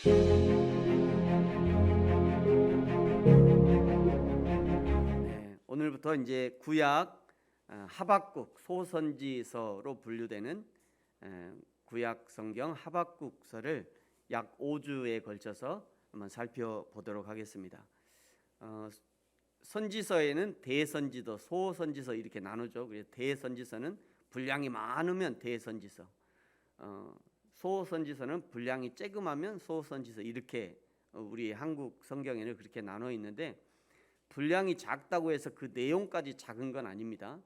네, 오늘부터 이제 구약 하박국 소선지서로 분류되는 구약 성경 하박국서를 약 5주에 걸쳐서 한번 살펴보도록 하겠습니다. 선지서에는 대선지서, 소선지서 이렇게 나누죠. 그래서 대선지서는 분량이 많으면 대선지서, 소선지서는 분량이 쬐금하면 소선지서, 이렇게 우리 한국 성경에는 그렇게 나눠 있는데, 분량이 작다고 해서 그 내용까지 작은 건 아닙니다.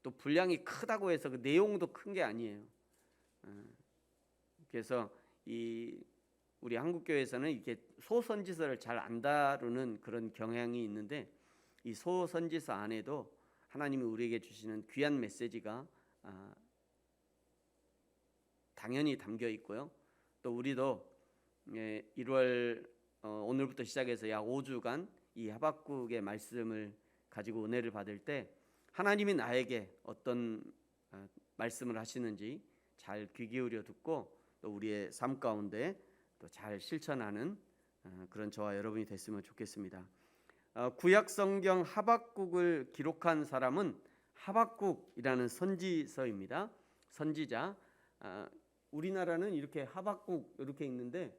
또 분량이 크다고 해서 그 내용도 큰 게 아니에요. 그래서 우리 한국교회에서는 이렇게 소선지서를 잘 안 다루는 그런 경향이 있는데, 이 소선지서 안에도 하나님이 우리에게 주시는 귀한 메시지가 당연히 담겨 있고요. 또 우리도 1월 오늘부터 시작해서 약 5주간 이 하박국의 말씀을 가지고 은혜를 받을 때 하나님이 나에게 어떤 말씀을 하시는지 잘 귀 기울여 듣고 또 우리의 삶 가운데 또 잘 실천하는 그런 저와 여러분이 됐으면 좋겠습니다. 구약 성경 하박국을 기록한 사람은 하박국이라는 선지서입니다. 선지자. 우리나라는 이렇게 하박국 이렇게 읽는데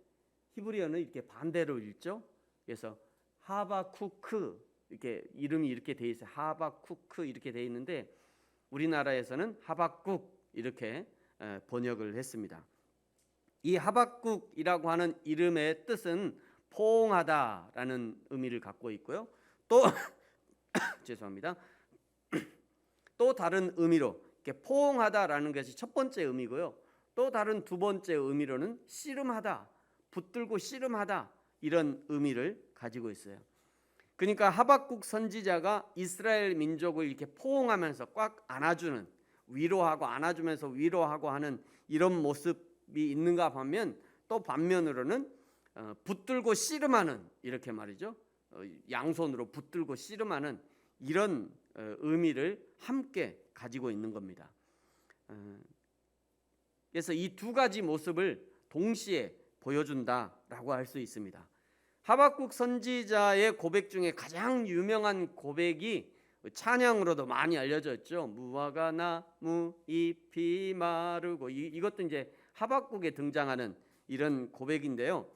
히브리어는 이렇게 반대로 읽죠. 그래서 하바쿠크, 이렇게 이름이 이렇게 돼 있어요. 하바쿠크 이렇게 돼 있는데 우리나라에서는 하박국 이렇게 번역을 했습니다. 이 하박국이라고 하는 이름의 뜻은 포옹하다라는 의미를 갖고 있고요. 또 죄송합니다. 또 다른 의미로 이렇게 포옹하다라는 것이 첫 번째 의미고요. 또 다른 두 번째 의미로는 씨름하다, 붙들고 씨름하다, 이런 의미를 가지고 있어요. 그러니까 하박국 선지자가 이스라엘 민족을 이렇게 포옹하면서 꽉 안아주는, 위로하고 안아주면서 위로하고 하는 이런 모습이 있는가 하면, 또 반면으로는 붙들고 씨름하는, 이렇게 말이죠. 양손으로 붙들고 씨름하는 이런 의미를 함께 가지고 있는 겁니다. 그래서 이 두 가지 모습을 동시에 보여준다라고 할 수 있습니다. 하박국 선지자의 고백 중에 가장 유명한 고백이 찬양으로도 많이 알려져 있죠. 무화과 나무 잎이 마르고, 이것도 이제 하박국에 등장하는 이런 고백인데요.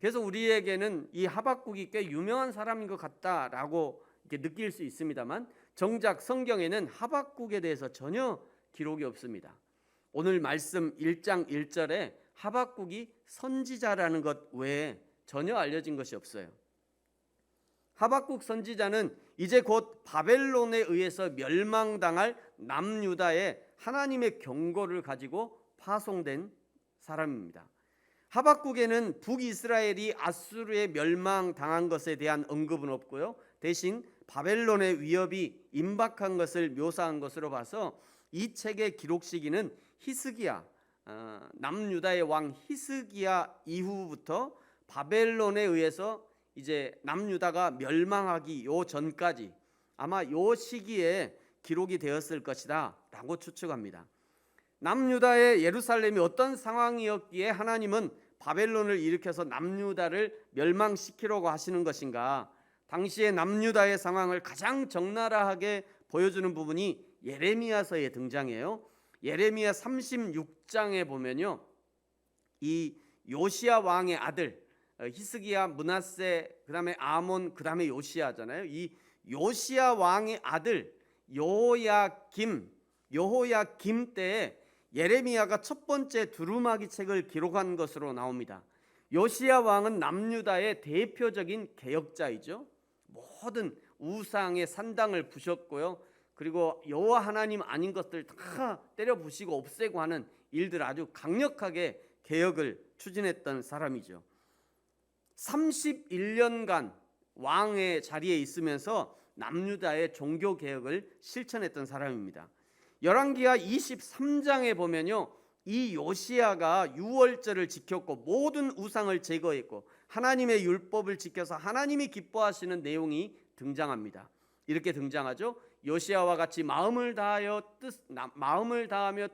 그래서 우리에게는 이 하박국이 꽤 유명한 사람인 것 같다라고 이렇게 느낄 수 있습니다만, 정작 성경에는 하박국에 대해서 전혀 기록이 없습니다. 오늘 말씀 1장 1절에 하박국이 선지자라는 것 외에 전혀 알려진 것이 없어요. 하박국 선지자는 이제 곧 바벨론에 의해서 멸망당할 남유다에 하나님의 경고를 가지고 파송된 사람입니다. 하박국에는 북이스라엘이 아수르에 멸망당한 것에 대한 언급은 없고요. 대신 바벨론의 위협이 임박한 것을 묘사한 것으로 봐서 이 책의 기록 시기는 히스기야, 남유다의 왕 히스기야 이후부터 바벨론에 의해서 이제 남유다가 멸망하기 요 전까지 아마 요 시기에 기록이 되었을 것이다 라고 추측합니다. 남유다의 예루살렘이 어떤 상황이었기에 하나님은 바벨론을 일으켜서 남유다를 멸망시키려고 하시는 것인가? 당시의 남유다의 상황을 가장 적나라하게 보여주는 부분이 예레미야서에 등장해요. 예레미야 36장에 보면요, 이 요시야 왕의 아들 히스기야, 므낫세, 그 다음에 아몬, 그 다음에 요시야잖아요. 이 요시야 왕의 아들 여호야김 때에 예레미야가 첫 번째 두루마기 책을 기록한 것으로 나옵니다. 요시야 왕은 남유다의 대표적인 개혁자이죠. 모든 우상의 산당을 부셨고요. 그리고 여호와 하나님 아닌 것들 다 때려 부시고 없애고 하는 일들, 아주 강력하게 개혁을 추진했던 사람이죠. 31년간 왕의 자리에 있으면서 남유다의 종교 개혁을 실천했던 사람입니다. 열왕기하 23장에 보면요, 이 요시야가 유월절을 지켰고 모든 우상을 제거했고 하나님의 율법을 지켜서 하나님이 기뻐하시는 내용이 등장합니다. 이렇게 등장하죠. 요시야와 같이 마음을 다하며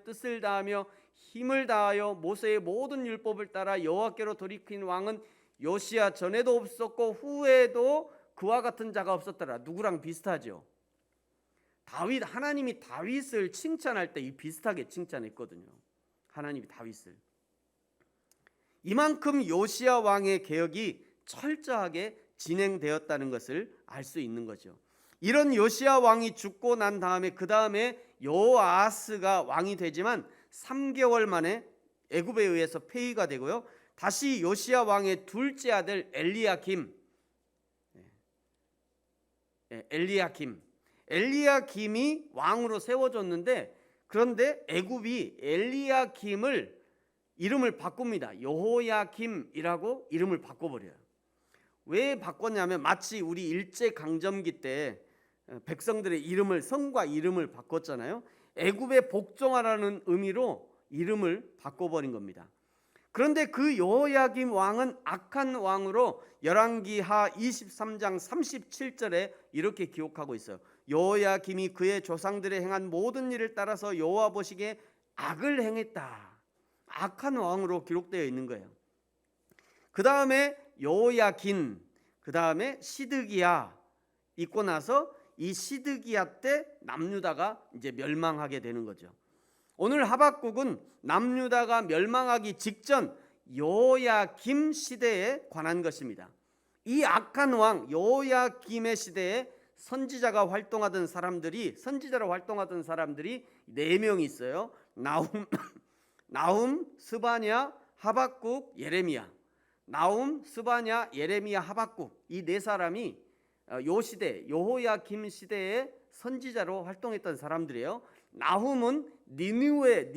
뜻을 다하며 힘을 다하여 모세의 모든 율법을 따라 여호와께로 돌이킨 왕은 요시야 전에도 없었고 후에도 그와 같은 자가 없었더라. 누구랑 비슷하죠? 다윗, 하나님이 다윗을 칭찬할 때 이 비슷하게 칭찬했거든요. 하나님이 다윗을. 이만큼 요시야 왕의 개혁이 철저하게 진행되었다는 것을 알 수 있는 거죠. 이런 요시야 왕이 죽고 난 다음에 그 다음에 여호아하스가 왕이 되지만 3개월 만에 애굽에 의해서 폐위가 되고요. 다시 요시야 왕의 둘째 아들 엘리야김이 왕으로 세워졌는데, 그런데 애굽이 엘리야김을 이름을 바꿉니다. 여호야김이라고 이름을 바꿔버려요. 왜 바꿨냐면 마치 우리 일제강점기 때 백성들의 이름을, 성과 이름을 바꿨잖아요. 애굽에 복종하라는 의미로 이름을 바꿔버린 겁니다. 그런데 그 여호야김 왕은 악한 왕으로 열왕기하 23장 37절에 이렇게 기록하고 있어요. 여호야김이 그의 조상들의 행한 모든 일을 따라서 여호와 보시기에 악을 행했다. 악한 왕으로 기록되어 있는 거예요. 그 다음에 여호야긴, 그 다음에 시드기야 있고 나서 이 시드기야 때 남유다가 이제 멸망하게 되는 거죠. 오늘 하박국은 남유다가 멸망하기 직전 여호야김 시대에 관한 것입니다. 이 악한 왕 여호야김의 시대에 선지자로 활동하던 사람들이 4명이 있어요. 나훔, 스바냐, 하박국, 예레미야. 나훔, 스바냐, 예레미야, 하박국, 이 네 사람이 요 시대 여호야김 시대에 선지자로 활동했던 사람들이에요. 나훔은 니느웨에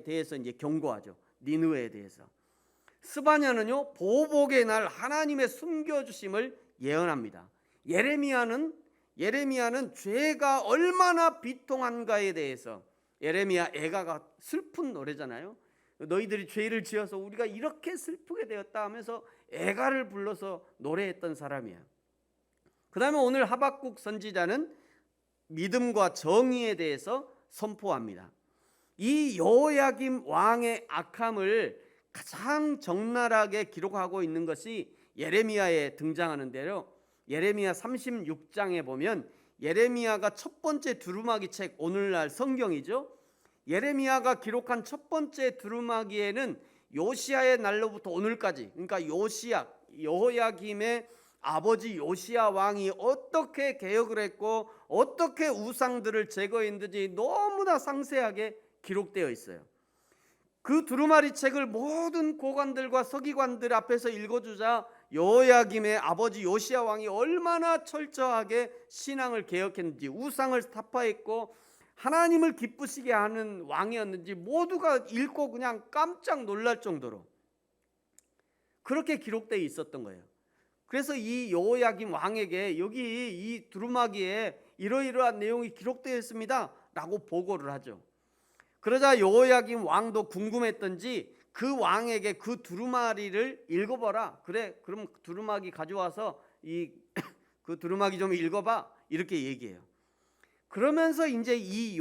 대해서 이제 경고하죠. 니느웨에 대해서. 스바냐는요, 보복의 날 하나님의 숨겨주심을 예언합니다. 예레미야는 죄가 얼마나 비통한가에 대해서, 예레미야 애가가 슬픈 노래잖아요. 너희들이 죄를 지어서 우리가 이렇게 슬프게 되었다 하면서 애가를 불러서 노래했던 사람이야. 그 다음에 오늘 하박국 선지자는 믿음과 정의에 대해서 선포합니다. 이 여호야김 왕의 악함을 가장 적나라하게 기록하고 있는 것이 예레미야에 등장하는데요. 예레미야 36장에 보면 예레미야가 첫 번째 두루마기 책, 오늘날 성경이죠. 예레미야가 기록한 첫 번째 두루마기에는 요시야의 날로부터 오늘까지, 그러니까 여호야김의 아버지 요시야 왕이 어떻게 개혁을 했고 어떻게 우상들을 제거했는지 너무나 상세하게 기록되어 있어요. 그 두루마리 책을 모든 고관들과 서기관들 앞에서 읽어주자 여호야김의 아버지 요시야 왕이 얼마나 철저하게 신앙을 개혁했는지, 우상을 타파했고 하나님을 기쁘시게 하는 왕이었는지 모두가 읽고 그냥 깜짝 놀랄 정도로 그렇게 기록되어 있었던 거예요. 그래서 이 여호야김 왕에게 여기 이 두루마기에 이러이러한 내용이 기록되어 있습니다 라고 보고를 하죠. 그러자 여호야김 왕도 궁금했던지 그 왕에게 그 두루마리를 읽어봐라. 그래, 그럼 두루마기 가져와서 그 두루마기 좀 읽어봐. 이렇게 얘기해요. 그러면서 이제 이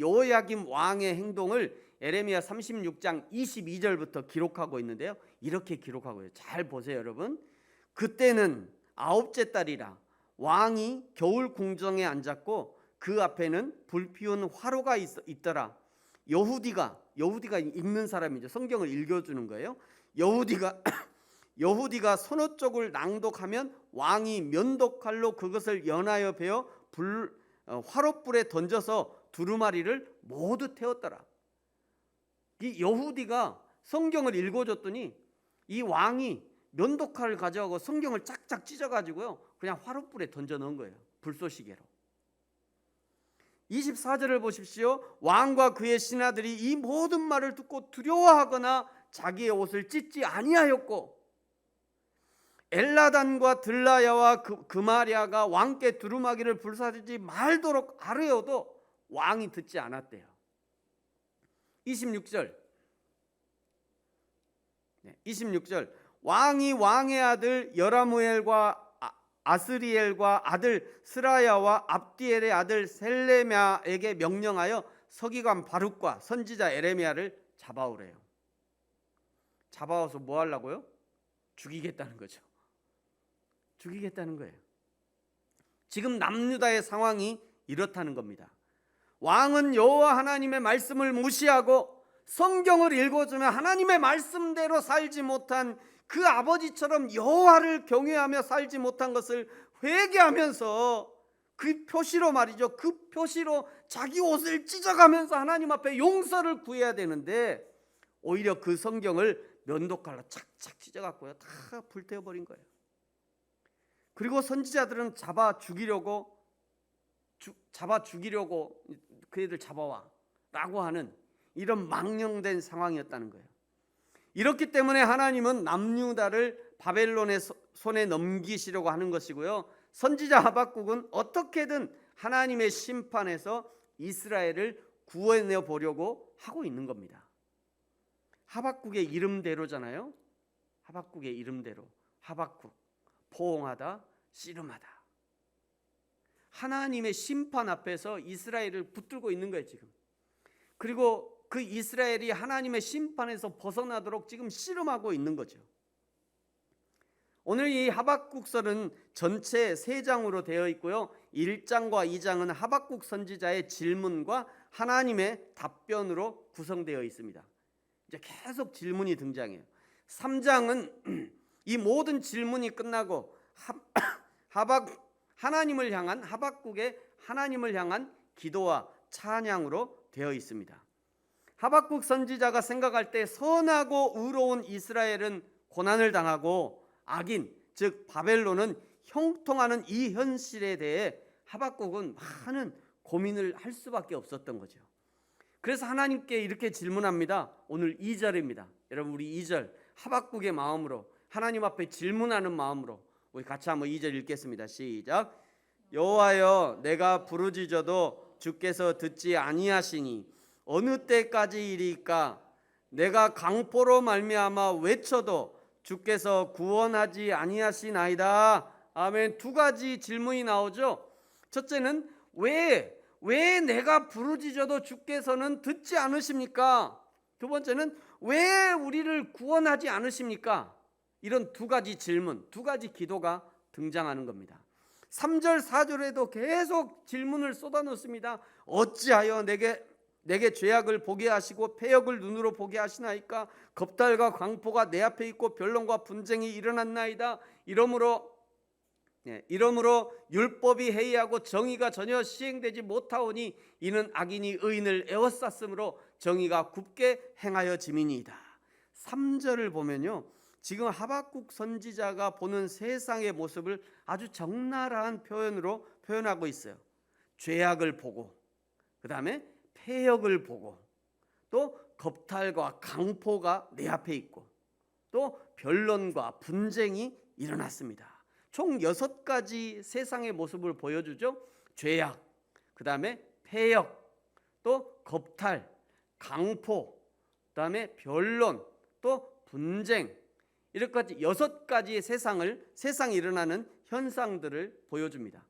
여호야김 왕의 행동을 예레미야 36장 22절부터 기록하고 있는데요. 이렇게 기록하고 있어요. 잘 보세요, 여러분. 그때는 9째 달이라 왕이 겨울 궁정에 앉았고 그 앞에는 불피운 화로가 있더라. 여후디가 읽는 사람이죠. 성경을 읽어주는 거예요. 여후디가 선호 쪽을 낭독하면 왕이 면도칼로 그것을 연하여 베어 화롯불에 던져서 두루마리를 모두 태웠더라. 이 여후디가 성경을 읽어줬더니 이 왕이 면도칼을 가져가고 성경을 짝짝 찢어가지고요 그냥 화롯불에 던져 넣은 거예요. 불쏘시개로. 24절을 보십시오. 왕과 그의 신하들이 이 모든 말을 듣고 두려워하거나 자기의 옷을 찢지 아니하였고 엘라단과 들라야와 그마랴가 왕께 두루마기를 불사르지 말도록 아뢰어도 왕이 듣지 않았대요. 26절 왕이 왕의 아들 여라무엘과 아스리엘과 아들 스라야와 압디엘의 아들 셀레미야에게 명령하여 서기관 바룩과 선지자 에레미야를 잡아오래요. 잡아와서 뭐 하려고요? 죽이겠다는 거죠. 죽이겠다는 거예요. 지금 남유다의 상황이 이렇다는 겁니다. 왕은 여호와 하나님의 말씀을 무시하고 성경을 읽어주면 하나님의 말씀대로 살지 못한 그 아버지처럼 여호와를 경외하며 살지 못한 것을 회개하면서 그 표시로 말이죠. 그 표시로 자기 옷을 찢어가면서 하나님 앞에 용서를 구해야 되는데 오히려 그 성경을 면도칼로 착착 찢어갖고요, 다 불태워버린 거예요. 그리고 선지자들은 잡아 죽이려고 그 애들 잡아와 라고 하는 이런 망령된 상황이었다는 거예요. 이렇기 때문에 하나님은 남유다를 바벨론의 손에 넘기시려고 하는 것이고요, 선지자 하박국은 어떻게든 하나님의 심판에서 이스라엘을 구원해 보려고 하고 있는 겁니다. 하박국의 이름대로잖아요. 하박국의 이름대로 하박국, 포옹하다, 씨름하다. 하나님의 심판 앞에서 이스라엘을 붙들고 있는 거예요 지금. 그리고 그 이스라엘이 하나님의 심판에서 벗어나도록 지금 씨름하고 있는 거죠. 오늘 이 하박국서는 전체 3장으로 되어 있고요, 1장과 2장은 하박국 선지자의 질문과 하나님의 답변으로 구성되어 있습니다. 이제 계속 질문이 등장해요. 3장은 이 모든 질문이 끝나고 하나님을 향한 하박국의 하나님을 향한 기도와 찬양으로 되어 있습니다. 하박국 선지자가 생각할 때 선하고 의로운 이스라엘은 고난을 당하고 악인 즉 바벨론은 형통하는 이 현실에 대해 하박국은 많은 고민을 할 수밖에 없었던 거죠. 그래서 하나님께 이렇게 질문합니다. 오늘 2절입니다. 여러분 우리 2절 하박국의 마음으로 하나님 앞에 질문하는 마음으로 우리 같이 한번 2절 읽겠습니다. 시작. 여호와여 내가 부르짖어도 주께서 듣지 아니하시니 어느 때까지이리까? 내가 강포로 말미암아 외쳐도 주께서 구원하지 아니하시나이다. 아멘. 2가지 질문이 나오죠. 첫째는 왜 내가 부르짖어도 주께서는 듣지 않으십니까? 두 번째는 왜 우리를 구원하지 않으십니까? 이런 2가지 질문, 2가지 기도가 등장하는 겁니다. 3절 4절에도 계속 질문을 쏟아놓습니다. 어찌하여 내게 죄악을 보게 하시고 패역을 눈으로 보게 하시나이까? 겁탈과 광포가 내 앞에 있고 변론과 분쟁이 일어났나이다. 이러므로 율법이 해이하고 정의가 전혀 시행되지 못하오니 이는 악인이 의인을 에워쌌으므로 정의가 굽게 행하여 짐이니이다. 3절을 보면요, 지금 하박국 선지자가 보는 세상의 모습을 아주 적나라한 표현으로 표현하고 있어요. 죄악을 보고, 그 다음에 패역을 보고, 또 겁탈과 강포가 내 앞에 있고, 또 변론과 분쟁이 일어났습니다. 총 6가지 세상의 모습을 보여주죠. 죄악, 그 다음에 패역, 또 겁탈, 강포, 그 다음에 변론, 또 분쟁, 이렇게 6가지의 세상에 일어나는 현상들을 보여줍니다.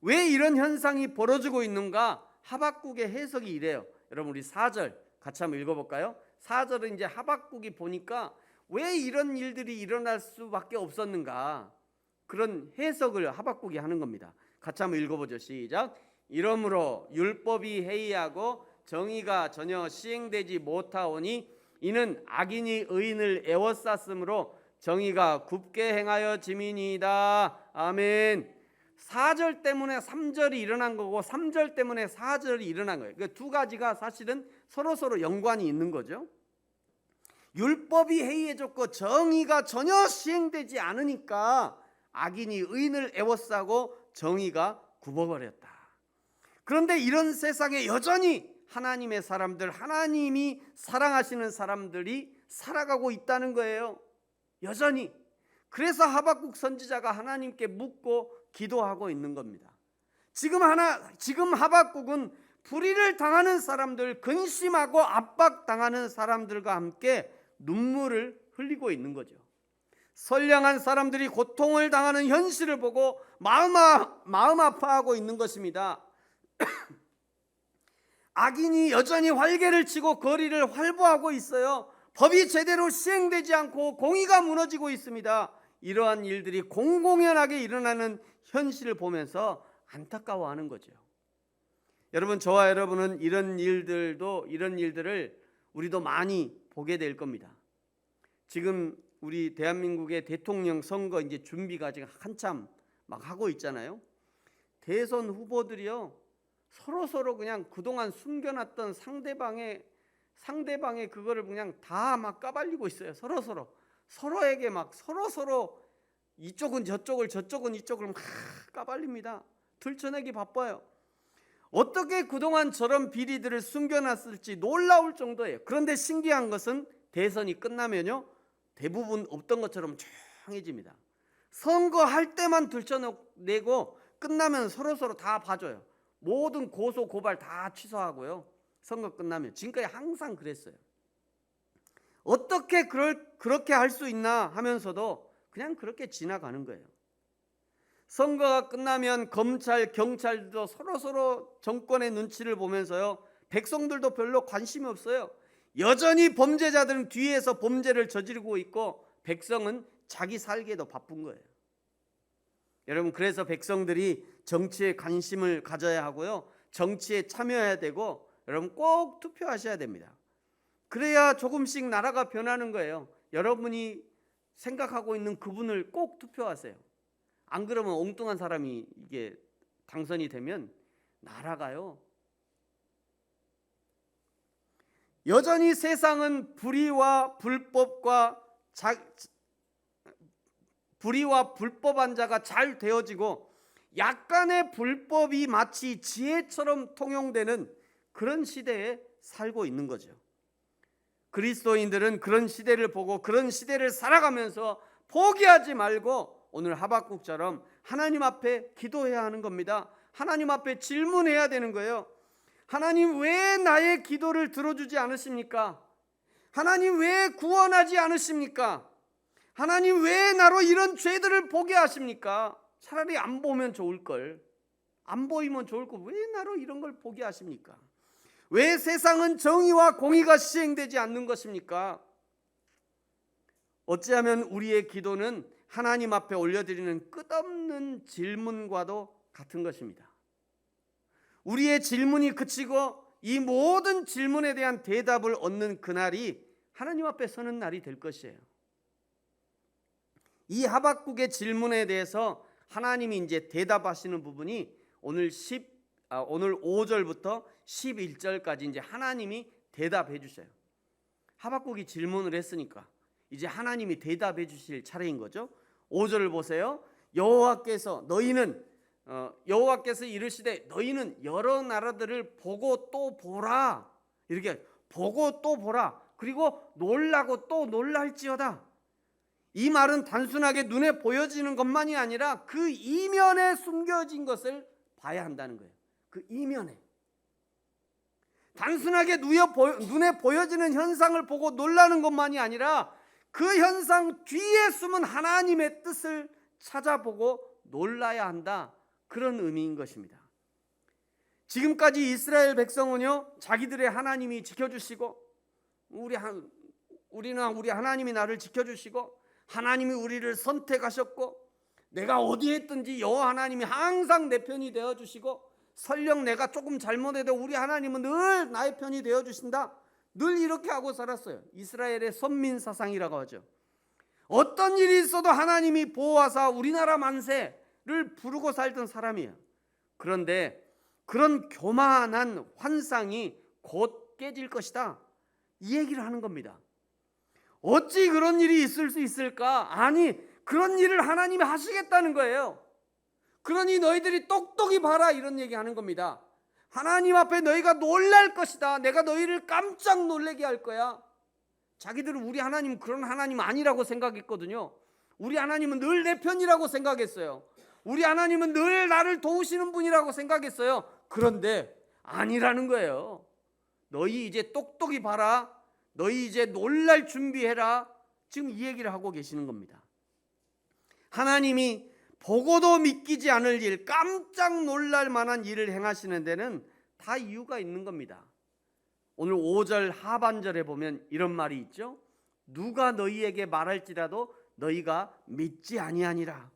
왜 이런 현상이 벌어지고 있는가? 하박국의 해석이 이래요. 여러분 우리 4절 같이 한번 읽어볼까요? 4절은 이제 하박국이 보니까 왜 이런 일들이 일어날 수밖에 없었는가, 그런 해석을 하박국이 하는 겁니다. 같이 한번 읽어보죠. 시작. 이러므로 율법이 해이하고 정의가 전혀 시행되지 못하오니 이는 악인이 의인을 에워쌌으므로 정의가 굽게 행하여 짐이니이다. 아멘. 4절 때문에 3절이 일어난 거고 3절 때문에 4절이 일어난 거예요. 그 2가지가 사실은 서로 연관이 있는 거죠. 율법이 해이해졌고 정의가 전혀 시행되지 않으니까 악인이 의인을 에워싸고 정의가 굽어버렸다. 그런데 이런 세상에 여전히 하나님의 사람들, 하나님이 사랑하시는 사람들이 살아가고 있다는 거예요. 여전히. 그래서 하박국 선지자가 하나님께 묻고 기도하고 있는 겁니다. 지금 하박국은 불의를 당하는 사람들, 근심하고 압박당하는 사람들과 함께 눈물을 흘리고 있는 거죠. 선량한 사람들이 고통을 당하는 현실을 보고 마음 아파하고 있는 것입니다. 악인이 여전히 활개를 치고 거리를 활보하고 있어요. 법이 제대로 시행되지 않고 공의가 무너지고 있습니다. 이러한 일들이 공공연하게 일어나는 현실을 보면서 안타까워하는 거죠. 여러분, 저와 여러분은 이런 일들을 우리도 많이 보게 될 겁니다. 지금 우리 대한민국의 대통령 선거 이제 준비가 지금 한참 막 하고 있잖아요. 대선 후보들이요, 서로 그냥 그동안 숨겨놨던 상대방의 그거를 그냥 다 막 까발리고 있어요. 서로에게 막 서로 이쪽은 저쪽을, 저쪽은 이쪽을 막 까발립니다. 들춰내기 바빠요. 어떻게 그동안 저런 비리들을 숨겨놨을지 놀라울 정도예요. 그런데 신기한 것은 대선이 끝나면요, 대부분 없던 것처럼 조용해집니다. 선거할 때만 들춰내고 끝나면 서로 다 봐줘요. 모든 고소 고발 다 취소하고요. 선거 끝나면. 지금까지 항상 그랬어요. 어떻게 그렇게 할 수 있나 하면서도 그냥 그렇게 지나가는 거예요. 선거가 끝나면 검찰, 경찰도 서로 정권의 눈치를 보면서요, 백성들도 별로 관심이 없어요. 여전히 범죄자들은 뒤에서 범죄를 저지르고 있고 백성은 자기 살기에도 바쁜 거예요. 여러분, 그래서 백성들이 정치에 관심을 가져야 하고요, 정치에 참여해야 되고, 여러분 꼭 투표하셔야 됩니다. 그래야 조금씩 나라가 변하는 거예요. 여러분이 생각하고 있는 그분을 꼭 투표하세요. 안 그러면 엉뚱한 사람이 이게 당선이 되면 나라가요, 여전히 세상은 불의와 불법한 자가 잘 되어지고 약간의 불법이 마치 지혜처럼 통용되는 그런 시대에 살고 있는 거죠. 그리스도인들은 그런 시대를 보고 그런 시대를 살아가면서 포기하지 말고 오늘 하박국처럼 하나님 앞에 기도해야 하는 겁니다. 하나님 앞에 질문해야 되는 거예요. 하나님, 왜 나의 기도를 들어주지 않으십니까? 하나님, 왜 구원하지 않으십니까? 하나님, 왜 나로 이런 죄들을 보게 하십니까? 차라리 안 보면 좋을 걸. 안 보이면 좋을 걸. 왜 나로 이런 걸 보게 하십니까? 왜 세상은 정의와 공의가 시행되지 않는 것입니까? 어찌하면 우리의 기도는 하나님 앞에 올려드리는 끝없는 질문과도 같은 것입니다. 우리의 질문이 그치고 이 모든 질문에 대한 대답을 얻는 그날이 하나님 앞에 서는 날이 될 것이에요. 이 하박국의 질문에 대해서 하나님이 이제 대답하시는 부분이 오늘 5절부터 11절까지 이제 하나님이 대답해 주셔요. 하박국이 질문을 했으니까 이제 하나님이 대답해 주실 차례인 거죠. 5절을 보세요. 여호와께서 이르시되 너희는 여러 나라들을 보고 또 보라. 이렇게 보고 또 보라. 그리고 놀라고 또 놀랄지어다. 이 말은 단순하게 눈에 보여지는 것만이 아니라 그 이면에 숨겨진 것을 봐야 한다는 거예요. 그 이면에. 단순하게 눈에 보여지는 현상을 보고 놀라는 것만이 아니라 그 현상 뒤에 숨은 하나님의 뜻을 찾아보고 놀라야 한다. 그런 의미인 것입니다. 지금까지 이스라엘 백성은요, 자기들의 하나님이 지켜주시고 우리 하나님이 나를 지켜주시고 하나님이 우리를 선택하셨고 내가 어디에 있든지 여호와 하나님이 항상 내 편이 되어주시고 설령 내가 조금 잘못해도 우리 하나님은 늘 나의 편이 되어주신다. 늘 이렇게 하고 살았어요. 이스라엘의 선민사상이라고 하죠. 어떤 일이 있어도 하나님이 보호하사 우리나라 만세를 부르고 살던 사람이에요. 그런데 그런 교만한 환상이 곧 깨질 것이다. 이 얘기를 하는 겁니다. 어찌 그런 일이 있을 수 있을까? 아니, 그런 일을 하나님이 하시겠다는 거예요. 그러니 너희들이 똑똑히 봐라, 이런 얘기하는 겁니다. 하나님 앞에 너희가 놀랄 것이다. 내가 너희를 깜짝 놀라게 할 거야. 자기들은 우리 하나님 그런 하나님 아니라고 생각했거든요. 우리 하나님은 늘 내 편이라고 생각했어요. 우리 하나님은 늘 나를 도우시는 분이라고 생각했어요. 그런데 아니라는 거예요. 너희 이제 똑똑히 봐라. 너희 이제 놀랄 준비해라. 지금 이 얘기를 하고 계시는 겁니다. 하나님이 보고도 믿기지 않을 일, 깜짝 놀랄 만한 일을 행하시는 데는 다 이유가 있는 겁니다. 오늘 5절 하반절에 보면 이런 말이 있죠. 누가 너희에게 말할지라도 너희가 믿지 아니하니라.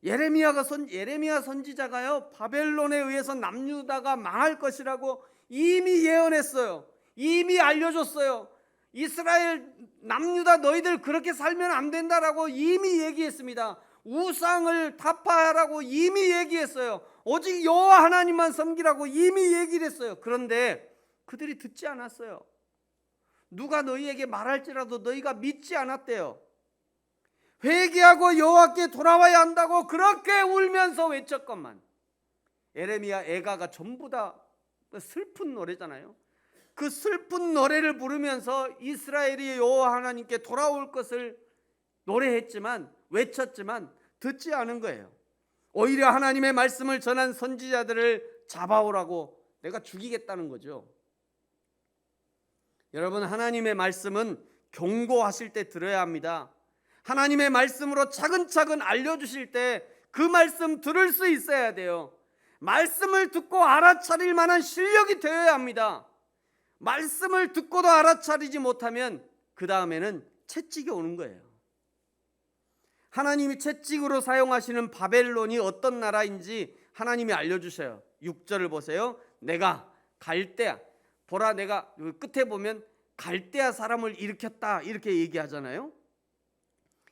예레미야 선지자가요, 바벨론에 의해서 남유다가 망할 것이라고 이미 예언했어요. 이미 알려줬어요. 이스라엘 남유다 너희들 그렇게 살면 안 된다라고 이미 얘기했습니다. 우상을 타파하라고 이미 얘기했어요. 오직 여호와 하나님만 섬기라고 이미 얘기를 했어요. 그런데 그들이 듣지 않았어요. 누가 너희에게 말할지라도 너희가 믿지 않았대요. 회개하고 여호와께 돌아와야 한다고 그렇게 울면서 외쳤건만, 예레미야 애가가 전부 다 슬픈 노래잖아요. 그 슬픈 노래를 부르면서 이스라엘이 여호와 하나님께 돌아올 것을 노래했지만, 외쳤지만 듣지 않은 거예요. 오히려 하나님의 말씀을 전한 선지자들을 잡아오라고 내가 죽이겠다는 거죠. 여러분, 하나님의 말씀은 경고하실 때 들어야 합니다. 하나님의 말씀으로 차근차근 알려주실 때 그 말씀 들을 수 있어야 돼요. 말씀을 듣고 알아차릴 만한 실력이 되어야 합니다. 말씀을 듣고도 알아차리지 못하면 그 다음에는 채찍이 오는 거예요. 하나님이 채찍으로 사용하시는 바벨론이 어떤 나라인지 하나님이 알려주셔요. 6절을 보세요. 내가 갈대아, 보라 내가 끝에 보면 갈대아 사람을 일으켰다 이렇게 얘기하잖아요.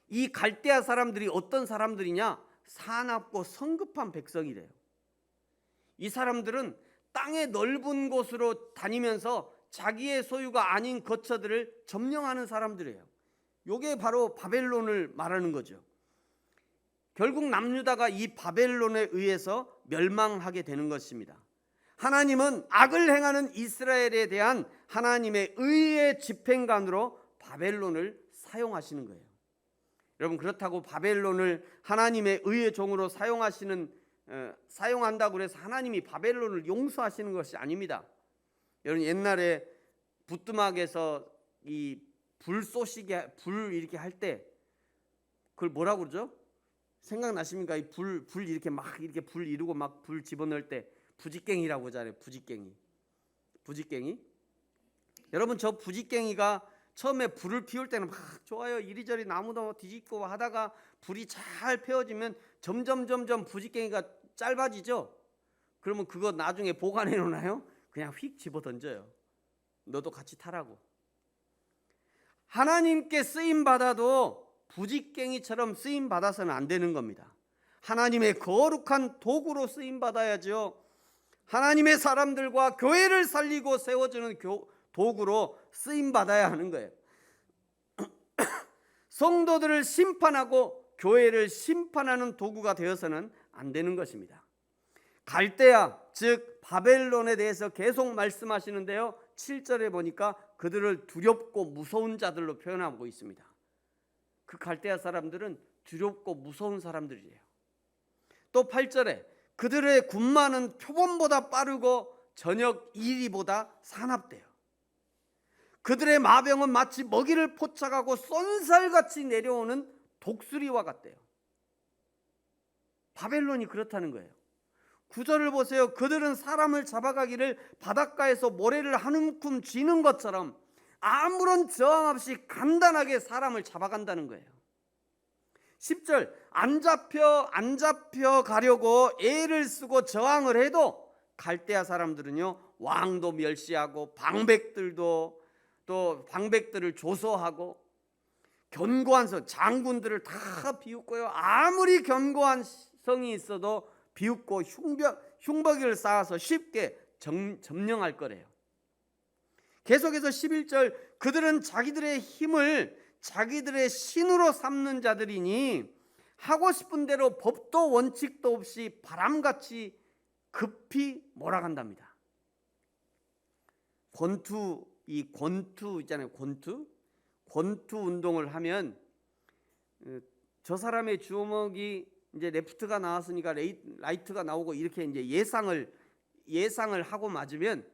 이 갈대아 사람들이 어떤 사람들이냐? 사납고 성급한 백성이래요. 이 사람들은 땅의 넓은 곳으로 다니면서 자기의 소유가 아닌 거처들을 점령하는 사람들이에요. 이게 바로 바벨론을 말하는 거죠. 결국 남유다가 이 바벨론에 의해서 멸망하게 되는 것입니다. 하나님은 악을 행하는 이스라엘에 대한 하나님의 의의 집행관으로 바벨론을 사용하시는 거예요. 여러분, 그렇다고 바벨론을 하나님의 의의 종으로 사용한다고 해서 하나님이 바벨론을 용서하시는 것이 아닙니다. 여러분, 옛날에 부뚜막에서 이 불 쏘시게, 불 이렇게 할 때 그걸 뭐라고 그러죠? 생각나십니까? 이 불 이렇게 막 이렇게 불 이루고 막 불 집어넣을 때 부지깽이라고 하잖아요. 부지깽이. 여러분, 저 부지깽이가 처음에 불을 피울 때는 막 좋아요. 이리저리 나무도 뒤집고 하다가 불이 잘 피워지면 점점 부지깽이가 짧아지죠. 그러면 그거 나중에 보관해 놓나요? 그냥 휙 집어 던져요. 너도 같이 타라고. 하나님께 쓰임 받아도 부지깽이처럼 쓰임 받아서는 안 되는 겁니다. 하나님의 거룩한 도구로 쓰임 받아야죠. 하나님의 사람들과 교회를 살리고 세워주는 도구로 쓰임 받아야 하는 거예요. 성도들을 심판하고 교회를 심판하는 도구가 되어서는 안 되는 것입니다. 갈대아, 즉 바벨론에 대해서 계속 말씀하시는데요. 7절에 보니까 그들을 두렵고 무서운 자들로 표현하고 있습니다. 그 갈대아 사람들은 두렵고 무서운 사람들이에요. 또 8절에 그들의 군마는 표범보다 빠르고 저녁 이리보다 사납대요. 그들의 마병은 마치 먹이를 포착하고 쏜살같이 내려오는 독수리와 같대요. 바벨론이 그렇다는 거예요. 9절을 보세요. 그들은 사람을 잡아가기를 바닷가에서 모래를 한 움큼 쥐는 것처럼 아무런 저항 없이 간단하게 사람을 잡아간다는 거예요. 10절, 안 잡혀 가려고 애를 쓰고 저항을 해도 갈대아 사람들은요, 왕도 멸시하고 방백들을 조소하고 견고한 장군들을 다 비웃고요. 아무리 견고한 성이 있어도 비웃고 흉박이를 쌓아서 쉽게 점령할 거래요. 계속해서 11절, 그들은 자기들의 힘을 자기들의 신으로 삼는 자들이니 하고 싶은 대로 법도 원칙도 없이 바람같이 급히 몰아간답니다. 권투 있잖아요. 권투 운동을 하면 저 사람의 주먹이 이제 레프트가 나왔으니까 라이트가 나오고 이렇게 이제 예상을 하고 맞으면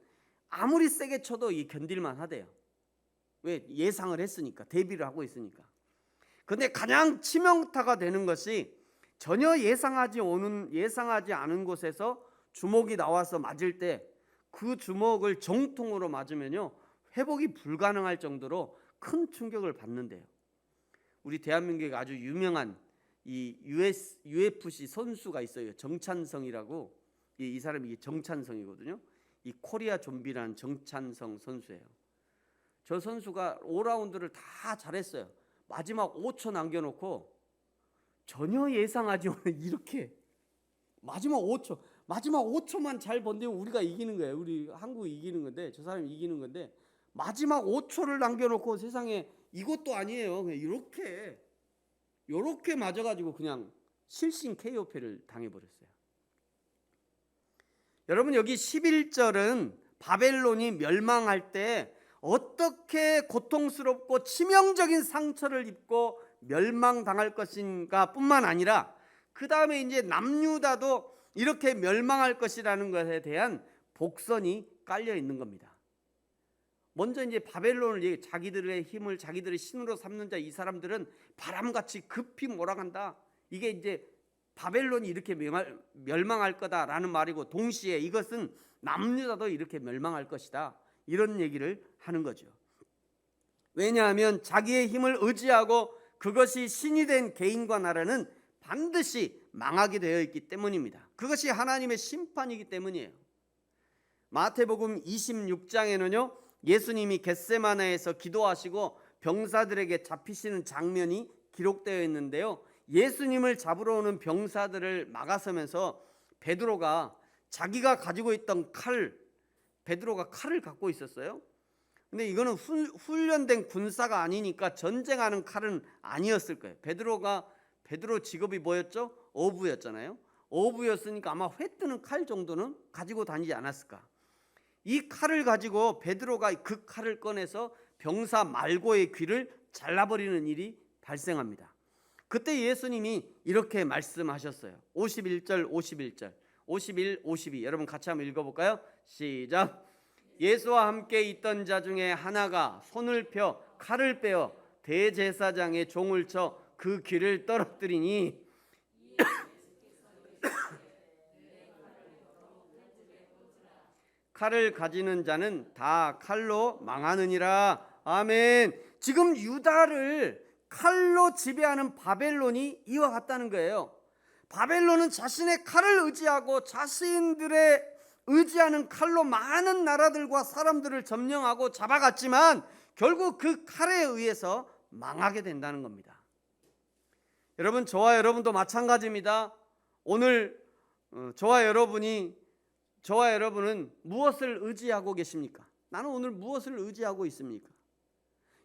아무리 세게 쳐도 견딜만 하대요. 왜? 예상을 했으니까, 대비를 하고 있으니까. 근데 가장 치명타가 되는 것이 전혀 예상하지 않은 곳에서 주먹이 나와서 맞을 때 그 주먹을 정통으로 맞으면요 회복이 불가능할 정도로 큰 충격을 받는데요. 우리 대한민국에 아주 유명한 이 UFC 선수가 있어요. 정찬성이라고. 이 사람이 정찬성이거든요. 이 코리아 좀비라는 정찬성 선수예요. 저 선수가 5라운드를 다 잘했어요. 마지막 5초 남겨놓고 전혀 예상하지 못한 이렇게 마지막 5초만 잘 번대면 우리가 이기는 거예요. 우리 한국이 이기는 건데 저 사람이 이기는 건데 마지막 5초를 남겨놓고 세상에 이것도 아니에요. 그냥 이렇게 맞아가지고 그냥 실신 KO패를 당해버렸어요. 여러분 여기 11절은 바벨론이 멸망할 때 어떻게 고통스럽고 치명적인 상처를 입고 멸망당할 것인가 뿐만 아니라 그 다음에 이제 남유다도 이렇게 멸망할 것이라는 것에 대한 복선이 깔려 있는 겁니다. 먼저 이제 바벨론을 자기들의 힘을 자기들의 신으로 삼는 자 이 사람들은 바람같이 급히 몰아간다. 이게 이제 바벨론이 이렇게 멸망할 거다라는 말이고 동시에 이것은 남유다도 이렇게 멸망할 것이다. 이런 얘기를 하는 거죠. 왜냐하면 자기의 힘을 의지하고 그것이 신이 된 개인과 나라는 반드시 망하게 되어 있기 때문입니다. 그것이 하나님의 심판이기 때문이에요. 마태복음 26장에는요 예수님이 겟세마네에서 기도하시고 병사들에게 잡히시는 장면이 기록되어 있는데요, 예수님을 잡으러 오는 병사들을 막아서면서 베드로가 자기가 가지고 있던 베드로가 칼을 갖고 있었어요. 근데 이거는 훈련된 군사가 아니니까 전쟁하는 칼은 아니었을 거예요. 베드로 직업이 뭐였죠? 어부였잖아요. 어부였으니까 아마 회 뜨는 칼 정도는 가지고 다니지 않았을까. 이 칼을 가지고 베드로가 그 칼을 꺼내서 병사 말고의 귀를 잘라버리는 일이 발생합니다. 그때 예수님이 이렇게 말씀하셨어요. 51절 51 52 여러분 같이 한번 읽어볼까요? 시작. 예수와 함께 있던 자 중에 하나가 손을 펴 칼을 빼어 대제사장의 종을 쳐 그 귀를 떨어뜨리니 칼을 가지는 자는 다 칼로 망하느니라. 아멘. 지금 유다를 칼로 지배하는 바벨론이 이와 같다는 거예요. 바벨론은 자신의 칼을 의지하고 자신들의 의지하는 칼로 많은 나라들과 사람들을 점령하고 잡아갔지만 결국 그 칼에 의해서 망하게 된다는 겁니다. 여러분, 저와 여러분도 마찬가지입니다. 오늘 저와 여러분은 무엇을 의지하고 계십니까? 나는 오늘 무엇을 의지하고 있습니까?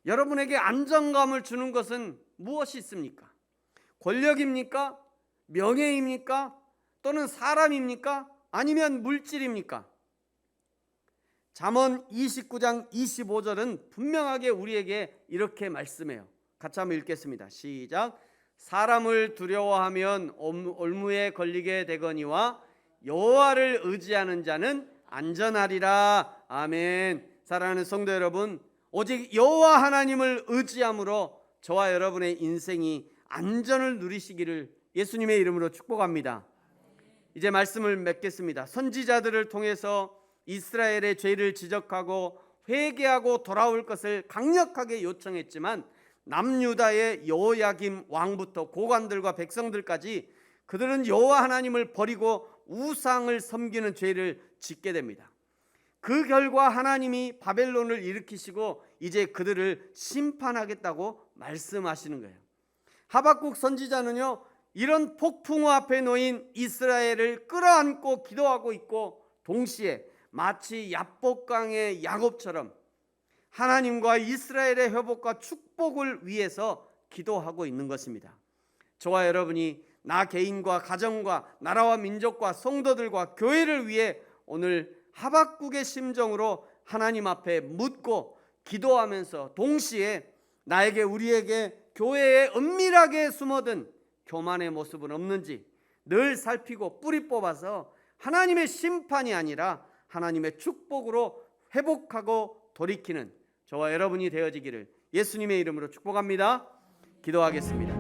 여러분에게 안정감을 주는 것은 무엇이 있습니까? 권력입니까? 명예입니까? 또는 사람입니까? 아니면 물질입니까? 잠언 29장 25절은 분명하게 우리에게 이렇게 말씀해요. 같이 한번 읽겠습니다. 시작. 사람을 두려워하면 올무에 걸리게 되거니와 여호와를 의지하는 자는 안전하리라. 아멘. 사랑하는 성도 여러분, 오직 여호와 하나님을 의지함으로 저와 여러분의 인생이 안전을 누리시기를 예수님의 이름으로 축복합니다. 이제 말씀을 맺겠습니다. 선지자들을 통해서 이스라엘의 죄를 지적하고 회개하고 돌아올 것을 강력하게 요청했지만 남유다의 여호야김 왕부터 고관들과 백성들까지 그들은 여호와 하나님을 버리고 우상을 섬기는 죄를 짓게 됩니다. 그 결과 하나님이 바벨론을 일으키시고 이제 그들을 심판하겠다고 말씀하시는 거예요. 하박국 선지자는요, 이런 폭풍우 앞에 놓인 이스라엘을 끌어안고 기도하고 있고 동시에 마치 야복강의 야곱처럼 하나님과 이스라엘의 회복과 축복을 위해서 기도하고 있는 것입니다. 저와 여러분이 나 개인과 가정과 나라와 민족과 성도들과 교회를 위해 오늘 하박국의 심정으로 하나님 앞에 묻고 기도하면서 동시에 나에게 우리에게 교회에 은밀하게 숨어든 교만의 모습은 없는지 늘 살피고 뿌리 뽑아서 하나님의 심판이 아니라 하나님의 축복으로 회복하고 돌이키는 저와 여러분이 되어지기를 예수님의 이름으로 축복합니다. 기도하겠습니다.